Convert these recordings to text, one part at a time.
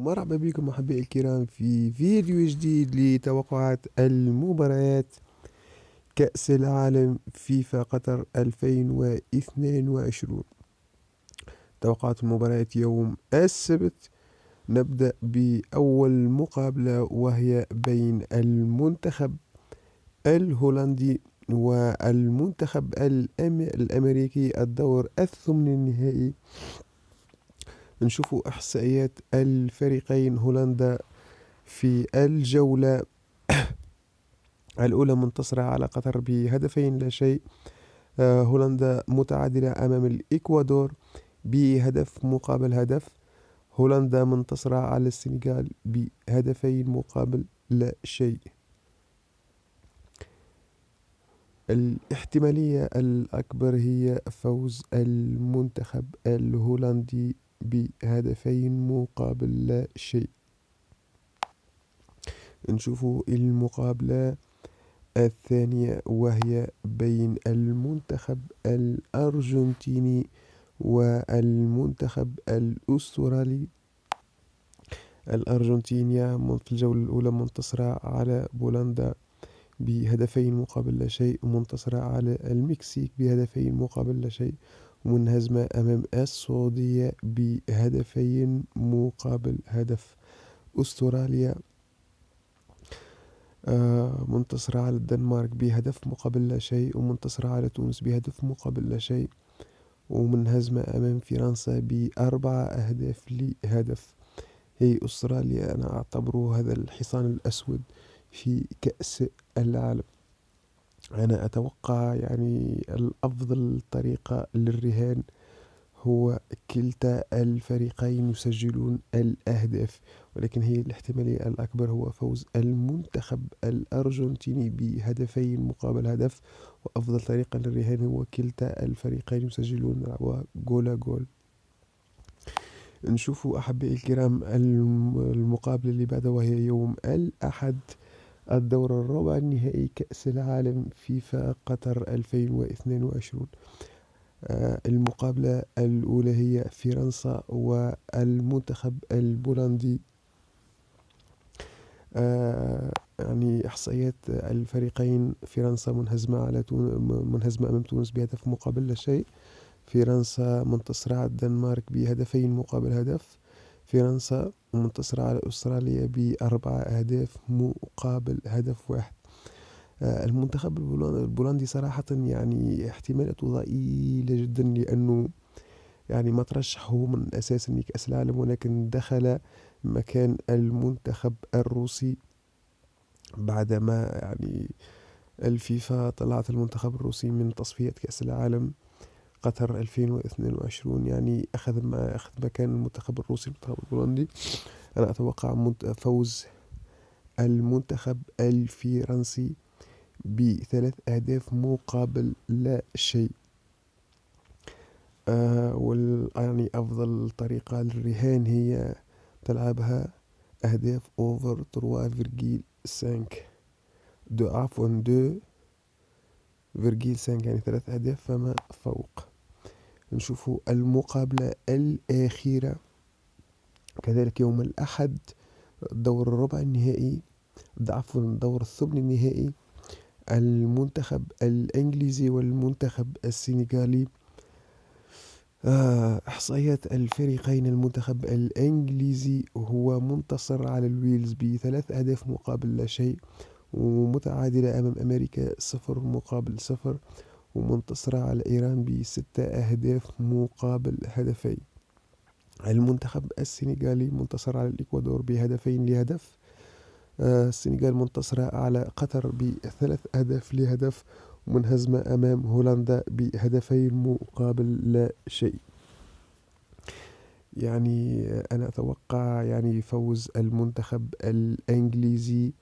مرحبا بكم أحبائي الكرام في فيديو جديد لتوقعات المباريات كأس العالم فيفا قطر 2022. توقعات المباريات يوم السبت. نبدأ بأول مقابلة وهي بين المنتخب الهولندي والمنتخب الأمريكي الدور الثمن النهائي. نشوف إحصائيات الفريقين. هولندا في الجولة الأولى منتصرة على قطر بهدفين لا شيء. هولندا متعادلة أمام الإكوادور بهدف مقابل هدف. هولندا منتصرة على السنغال بهدفين مقابل لا شيء. الاحتمالية الأكبر هي فوز المنتخب الهولندي بهدفين مقابل لا شيء. نشوف المقابلة الثانية وهي بين المنتخب الأرجنتيني والمنتخب الأسترالي. الأرجنتين في الجولة الأولى منتصرة على بولندا بهدفين مقابل لا شيء، ومنتصرة على المكسيك بهدفين مقابل لا شيء، ومنهزمة أمام السعودية بهدفين مقابل هدف. أستراليا منتصرة على الدنمارك بهدف مقابل لا شيء، ومنتصرة على تونس بهدف مقابل لا شيء، ومنهزمة أمام فرنسا ب4 أهداف لهدف. هي أستراليا أنا أعتبره هذا الحصان الأسود في كأس العالم. أنا أتوقع الأفضل طريقة للرهان هو كلتا الفريقين يسجلون الأهداف، ولكن هي الاحتمالية الأكبر هو فوز المنتخب الأرجنتيني بهدفين مقابل هدف، وأفضل طريقة للرهان هو كلتا الفريقين يسجلون جول جول. نشوفوا أحبائي الكرام المقابلة اللي بعدها وهي يوم الأحد، الدور الربع النهائي كأس العالم فيفا قطر 2022. المقابلة الأولى هي فرنسا والمنتخب البولندي. إحصائيات الفريقين: فرنسا منهزمة أمام تونس بهدف مقابل لا شيء. فرنسا منتصرة على الدنمارك بهدفين مقابل هدف. فرنسا منتصرة على أستراليا ب4 أهداف مقابل هدف واحد. المنتخب البولندي صراحة احتمالاته ضئيلة جدا، لأنه ما ترشح هو من أساس لكأس العالم، ولكن دخل مكان المنتخب الروسي بعدما الفيفا طلعت المنتخب الروسي من تصفية كأس العالم قطر 2022. أخذ مكان المنتخب الروسي المنتخب البولندي. أنا أتوقع فوز المنتخب الفرنسي ب3 أهداف مقابل لا شيء. أفضل طريقة للرهان هي تلعبها أهداف أوفر 3.5 2.5 3 أهداف فما فوق. نشوفوا المقابلة الأخيرة كذلك يوم الأحد، دور الربع النهائي دور الثمن النهائي، المنتخب الإنجليزي والمنتخب السنغالي. إحصائيات الفريقين: المنتخب الإنجليزي هو منتصر على الويلز ب3 أهداف مقابل لا شيء، ومتعادلة أمام أمريكا 0-0، ومنتصرة على إيران ب6 أهداف مقابل هدفين. المنتخب السنغالي منتصر على الإكوادور بهدفين لهدف. السنغال منتصرة على قطر ب3 أهداف لهدف، ومنهزمة أمام هولندا بهدفين مقابل لا شيء. أنا أتوقع فوز المنتخب الإنجليزي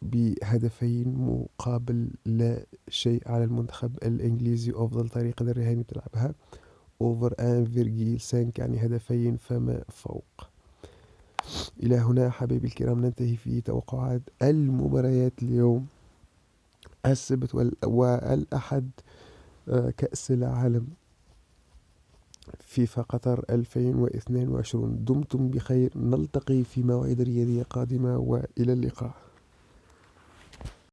بهدفين مقابل لا شيء على المنتخب الإنجليزي. أفضل طريقة للرهان تلعبها أوفر 1.5، هدفين فما فوق. إلى هنا حبايبي الكرام ننتهي في توقعات المباريات اليوم السبت والأحد كأس العالم فيفا قطر 2022. دمتم بخير، نلتقي في مواعيد رياضية قادمة، وإلى اللقاء.